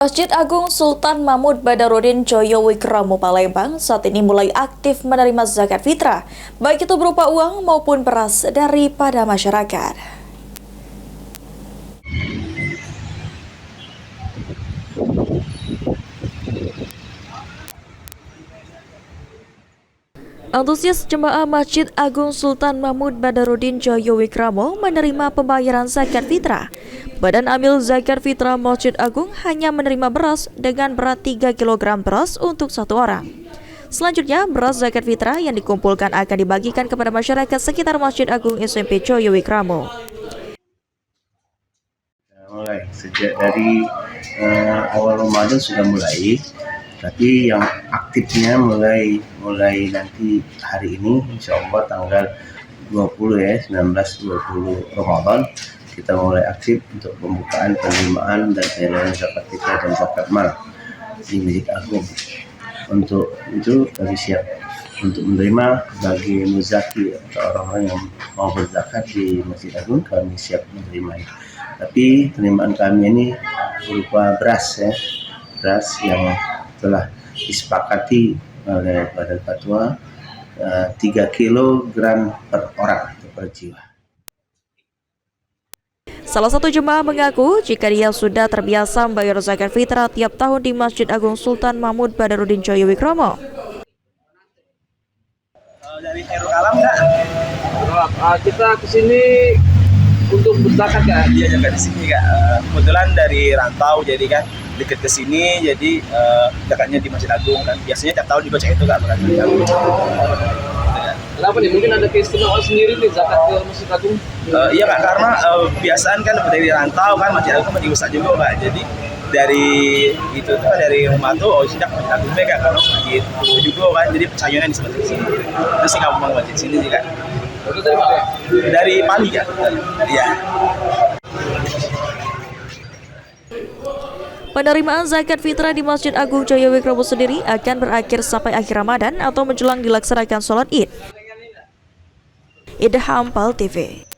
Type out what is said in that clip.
Masjid Agung Sultan Mahmud Badarudin Joyowigromo Palembang saat ini mulai aktif menerima zakat fitrah, baik itu berupa uang maupun beras daripada masyarakat. Antusias jemaah Masjid Agung Sultan Mahmud Badarudin Joyowigromo menerima pembayaran zakat fitrah. Badan Amil Zakat Fitrah Masjid Agung hanya menerima beras dengan berat 3 kg beras untuk satu orang. Selanjutnya, beras zakat fitrah yang dikumpulkan akan dibagikan kepada masyarakat sekitar Masjid Agung SMP Joyowigromo. Mulai sejak dari awal Ramadan sudah mulai, tapi yang aktifnya mulai nanti hari ini, insya Allah tanggal 20 19-20 Ramadan kita mulai aktif untuk pembukaan, penerimaan dan penyaluran zakat fitrah dan zakat mal di Masjid Agung. Untuk itu kami siap untuk menerima bagi muzaki atau orang-orang yang mau berzakat di Masjid Agung, kami siap menerima. Tapi penerimaan kami ini berupa beras beras yang telah disepakati oleh Badan Fatwa 3 kg per orang atau per jiwa. Salah satu jemaah mengaku jika dia sudah terbiasa membayar zakat fitrah tiap tahun di Masjid Agung Sultan Mahmud Badarudin Joyowigromo. Dari Khairul Alam enggak? Kita kesini untuk berzakat kan? Iya, jaga di sini kak. Kebetulan dari rantau jadi kan deket ke sini, jadi zakatnya di Masjid Agung kan. Biasanya tiap tahun dibaca itu kak berarti. Kenapa nih? Mungkin ada keistimewaan sendiri nih zakat ke Masjid Agung? Iya kak, karena kebiasaan kan dari rantau kan Masjid Agung kan diusaha juga kak. Jadi dari itu kan dari rumah tuh sejak Masjid Agung kak, karena masjid juga kan, jadi percayaannya di sebelah sini. Terus nggak mau masjid sini sih kak. Itu dari mana? Dari Pali kak. Iya. Penerimaan zakat fitrah di Masjid Agung Joyowigromo sendiri akan berakhir sampai akhir Ramadan atau menjelang dilaksanakan sholat Id. Idham Pal TV.